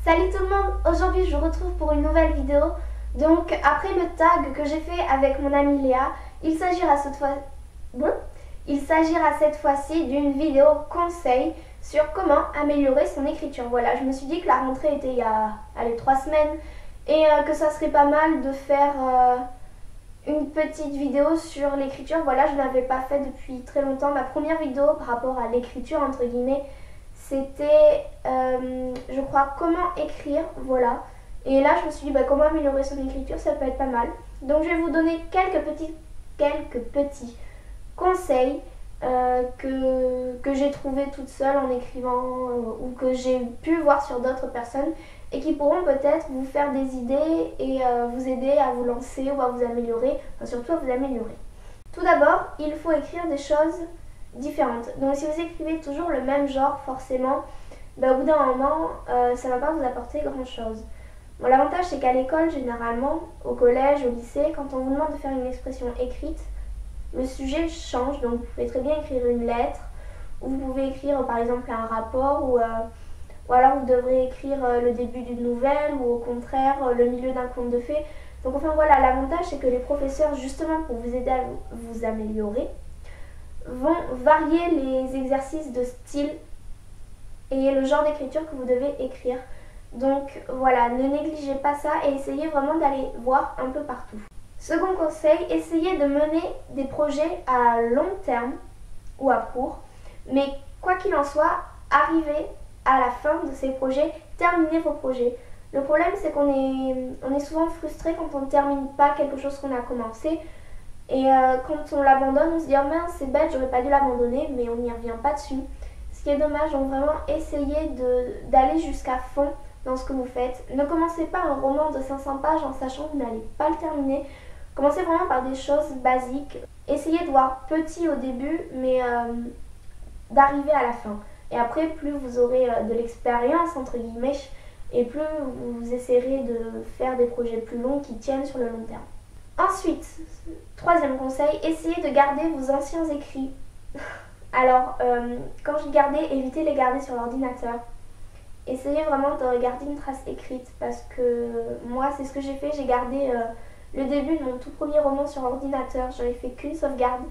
Salut tout le monde, aujourd'hui je vous retrouve pour une nouvelle vidéo. Donc après le tag que j'ai fait avec mon amie Léa, il s'agira cette fois-ci d'une vidéo conseil sur comment améliorer son écriture. Voilà, je me suis dit que la rentrée était il y a 3 semaines et que ça serait pas mal de faire une petite vidéo sur l'écriture. Voilà, je n'avais pas fait depuis très longtemps. Ma première vidéo par rapport à l'écriture entre guillemets, c'était je crois comment écrire, voilà. Et là je me suis dit comment améliorer son écriture, ça peut être pas mal. Donc je vais vous donner quelques petits conseils que j'ai trouvé toute seule en écrivant ou que j'ai pu voir sur d'autres personnes et qui pourront peut-être vous faire des idées et vous aider à vous lancer ou à vous améliorer, enfin surtout à vous améliorer. Tout d'abord, il faut écrire des choses différentes. Donc si vous écrivez toujours le même genre, forcément, au bout d'un moment, ça ne va pas vous apporter grand-chose. Bon, l'avantage, c'est qu'à l'école, généralement, au collège, au lycée, quand on vous demande de faire une expression écrite, le sujet change. Donc vous pouvez très bien écrire une lettre, ou vous pouvez écrire par exemple un rapport, ou alors vous devrez écrire le début d'une nouvelle, ou au contraire le milieu d'un conte de fées. Donc enfin voilà, l'avantage c'est que les professeurs, justement pour vous aider à vous améliorer, vont varier les exercices de style et le genre d'écriture que vous devez écrire. Donc voilà, ne négligez pas ça et essayez vraiment d'aller voir un peu partout. Second conseil, essayez de mener des projets à long terme ou à court, mais quoi qu'il en soit, arrivez à la fin de ces projets, terminez vos projets. Le problème c'est qu'on est souvent frustré quand on ne termine pas quelque chose qu'on a commencé. Et quand on l'abandonne, on se dit oh mince, c'est bête, j'aurais pas dû l'abandonner, mais on n'y revient pas dessus. Ce qui est dommage, donc vraiment essayez d'aller jusqu'à fond dans ce que vous faites. Ne commencez pas un roman de 500 pages en sachant que vous n'allez pas le terminer. Commencez vraiment par des choses basiques. Essayez de voir petit au début, mais d'arriver à la fin. Et après, plus vous aurez de l'expérience, entre guillemets, et plus vous essayerez de faire des projets plus longs qui tiennent sur le long terme. Ensuite, troisième conseil, essayez de garder vos anciens écrits. Alors, quand je dis garder, évitez de les garder sur l'ordinateur. Essayez vraiment de garder une trace écrite parce que moi, c'est ce que j'ai fait. J'ai gardé le début de mon tout premier roman sur l'ordinateur. J'en ai fait qu'une sauvegarde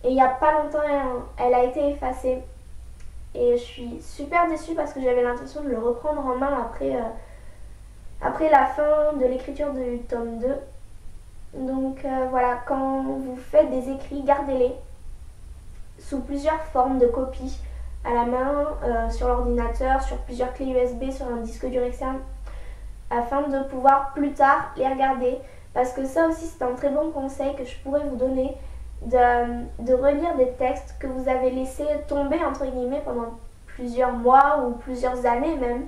et il n'y a pas longtemps, elle a été effacée. Et je suis super déçue parce que j'avais l'intention de le reprendre en main après la fin de l'écriture du tome 2. Donc voilà, quand vous faites des écrits, gardez-les sous plusieurs formes de copies, à la main, sur l'ordinateur, sur plusieurs clés USB, sur un disque dur externe, afin de pouvoir plus tard les regarder. Parce que ça aussi c'est un très bon conseil que je pourrais vous donner, de relire des textes que vous avez laissés tomber entre guillemets pendant plusieurs mois ou plusieurs années même,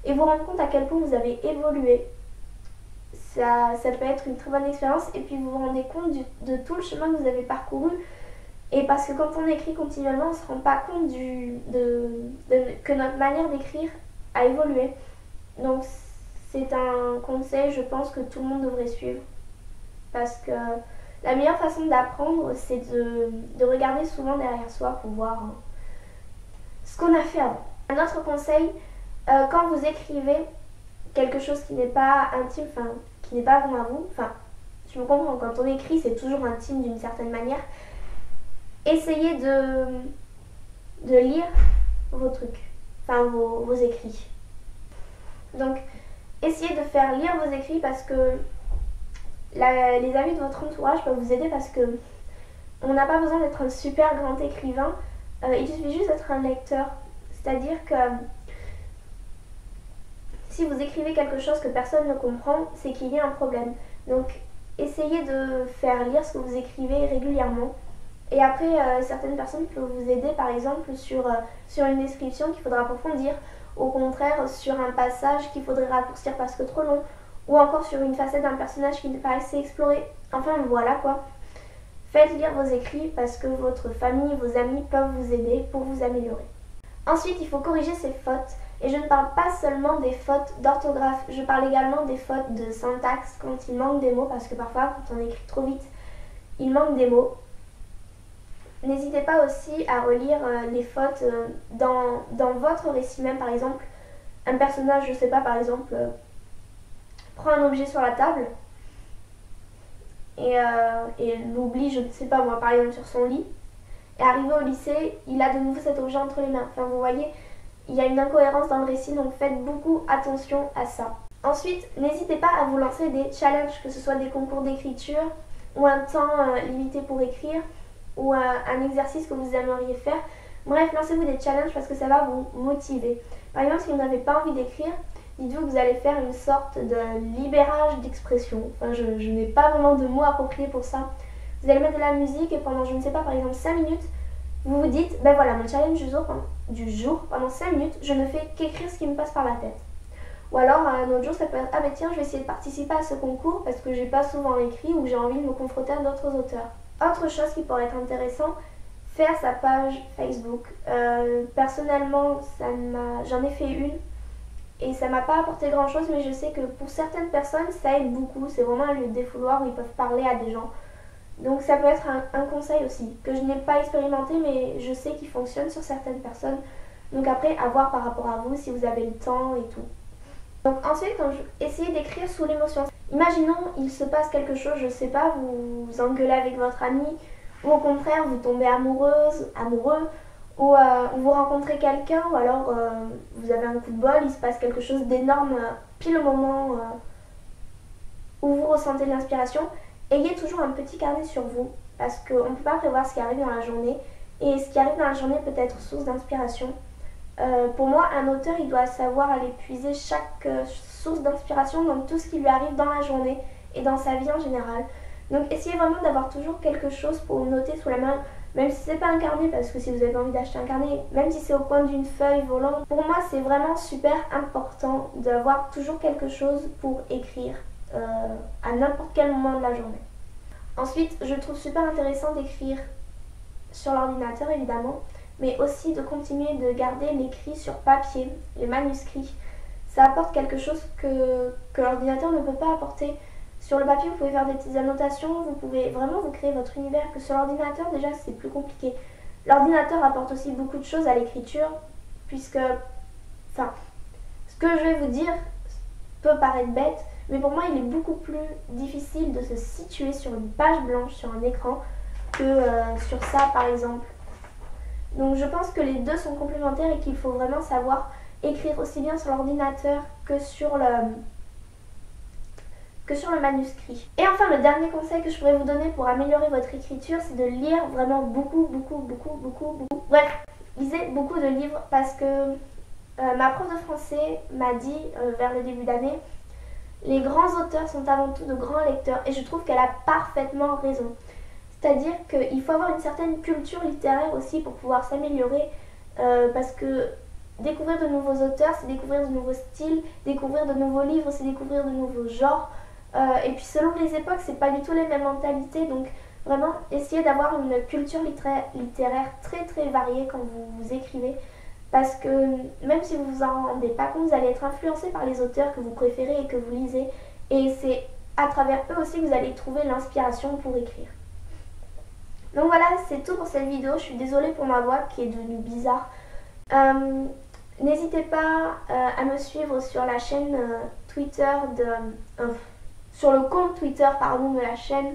et vous rendre compte à quel point vous avez évolué. Ça peut être une très bonne expérience et puis vous vous rendez compte de tout le chemin que vous avez parcouru. Et parce que quand on écrit continuellement, on ne se rend pas compte que notre manière d'écrire a évolué. Donc c'est un conseil, je pense, que tout le monde devrait suivre. Parce que la meilleure façon d'apprendre, c'est de regarder souvent derrière soi pour voir ce qu'on a fait avant. Un autre conseil, quand vous écrivez quelque chose qui n'est pas intime, enfin qui n'est pas vraiment à vous, enfin je me comprends, quand on écrit c'est toujours intime d'une certaine manière. Essayez de lire vos trucs, enfin vos écrits. Donc essayez de faire lire vos écrits parce que les amis de votre entourage peuvent vous aider parce que on n'a pas besoin d'être un super grand écrivain, il suffit juste d'être un lecteur. C'est-à-dire que si vous écrivez quelque chose que personne ne comprend, c'est qu'il y a un problème. Donc essayez de faire lire ce que vous écrivez régulièrement. Et après, certaines personnes peuvent vous aider par exemple sur une description qu'il faudra approfondir, au contraire sur un passage qu'il faudrait raccourcir parce que trop long, ou encore sur une facette d'un personnage qui n'est pas assez exploré. Enfin voilà quoi. Faites lire vos écrits parce que votre famille, vos amis peuvent vous aider pour vous améliorer. Ensuite, il faut corriger ses fautes. Et je ne parle pas seulement des fautes d'orthographe, je parle également des fautes de syntaxe quand il manque des mots, parce que parfois quand on écrit trop vite, il manque des mots. N'hésitez pas aussi à relire les fautes dans votre récit même, par exemple. un personnage, je sais pas, par exemple, prend un objet sur la table et l'oublie, je ne sais pas moi, par exemple sur son lit. Et arrivé au lycée, il a de nouveau cet objet entre les mains. Enfin, vous voyez, il y a une incohérence dans le récit, donc faites beaucoup attention à ça. Ensuite, n'hésitez pas à vous lancer des challenges, que ce soit des concours d'écriture ou un temps limité pour écrire ou un exercice que vous aimeriez faire. Bref, lancez-vous des challenges parce que ça va vous motiver. Par exemple, si vous n'avez pas envie d'écrire, dites-vous que vous allez faire une sorte de libérage d'expression. Enfin, je n'ai pas vraiment de mots appropriés pour ça. Vous allez mettre de la musique et pendant, je ne sais pas, par exemple 5 minutes, vous vous dites, ben voilà, mon challenge du jour, pendant 5 minutes, je ne fais qu'écrire ce qui me passe par la tête. Ou alors, un autre jour, ça peut être, ah ben tiens, je vais essayer de participer à ce concours parce que j'ai pas souvent écrit ou j'ai envie de me confronter à d'autres auteurs. Autre chose qui pourrait être intéressant, faire sa page Facebook. Personnellement, j'en ai fait une et ça m'a pas apporté grand chose, mais je sais que pour certaines personnes, ça aide beaucoup. C'est vraiment un lieu de défouloir où ils peuvent parler à des gens. Donc ça peut être un conseil aussi, que je n'ai pas expérimenté, mais je sais qu'il fonctionne sur certaines personnes. Donc après, à voir par rapport à vous, si vous avez le temps et tout. Donc ensuite, essayez d'écrire sous l'émotion. Imaginons, il se passe quelque chose, je sais pas, vous vous engueulez avec votre ami, ou au contraire, vous tombez amoureuse, amoureux, ou vous rencontrez quelqu'un, ou alors vous avez un coup de bol, il se passe quelque chose d'énorme pile au moment où vous ressentez de l'inspiration. Ayez toujours un petit carnet sur vous, parce qu'on ne peut pas prévoir ce qui arrive dans la journée, et ce qui arrive dans la journée peut être source d'inspiration. Pour moi, un auteur, il doit savoir aller puiser chaque source d'inspiration dans tout ce qui lui arrive dans la journée et dans sa vie en général. Donc essayez vraiment d'avoir toujours quelque chose pour noter sous la main, même si c'est pas un carnet, parce que si vous avez envie d'acheter un carnet, même si c'est au coin d'une feuille volante, pour moi c'est vraiment super important d'avoir toujours quelque chose pour écrire à n'importe quel moment de la journée. Ensuite, je trouve super intéressant d'écrire sur l'ordinateur évidemment, mais aussi de continuer de garder l'écrit sur papier, les manuscrits. Ça apporte quelque chose que l'ordinateur ne peut pas apporter. Sur le papier, vous pouvez faire des petites annotations, vous pouvez vraiment vous créer votre univers, que sur l'ordinateur, déjà, c'est plus compliqué. L'ordinateur apporte aussi beaucoup de choses à l'écriture, puisque, enfin, ce que je vais vous dire peut paraître bête, mais pour moi, il est beaucoup plus difficile de se situer sur une page blanche, sur un écran, que sur ça, par exemple. Donc je pense que les deux sont complémentaires et qu'il faut vraiment savoir écrire aussi bien sur l'ordinateur que sur le manuscrit. Et enfin, le dernier conseil que je pourrais vous donner pour améliorer votre écriture, c'est de lire vraiment beaucoup. Bref, lisez beaucoup de livres parce que ma prof de français m'a dit vers le début d'année, les grands auteurs sont avant tout de grands lecteurs et je trouve qu'elle a parfaitement raison. C'est-à-dire qu'il faut avoir une certaine culture littéraire aussi pour pouvoir s'améliorer parce que découvrir de nouveaux auteurs, c'est découvrir de nouveaux styles, découvrir de nouveaux livres, c'est découvrir de nouveaux genres. Et puis selon les époques, c'est pas du tout les mêmes mentalités. Donc vraiment, essayez d'avoir une culture littéraire très variée quand vous écrivez. Parce que même si vous vous en rendez pas compte, vous allez être influencé par les auteurs que vous préférez et que vous lisez. Et c'est à travers eux aussi que vous allez trouver l'inspiration pour écrire. Donc voilà, c'est tout pour cette vidéo. Je suis désolée pour ma voix qui est devenue bizarre. N'hésitez pas à me suivre sur la chaîne Twitter sur le compte Twitter pardon, de la chaîne.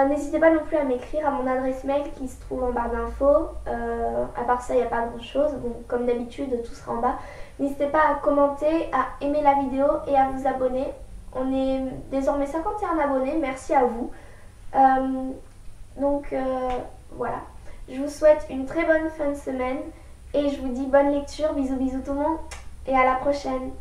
N'hésitez pas non plus à m'écrire à mon adresse mail qui se trouve en barre d'infos. À part ça, il n'y a pas grand chose. Bon, comme d'habitude, tout sera en bas. N'hésitez pas à commenter, à aimer la vidéo et à vous abonner. On est désormais 51 abonnés. Merci à vous. Donc voilà. Je vous souhaite une très bonne fin de semaine. Et je vous dis bonne lecture. Bisous tout le monde. Et à la prochaine.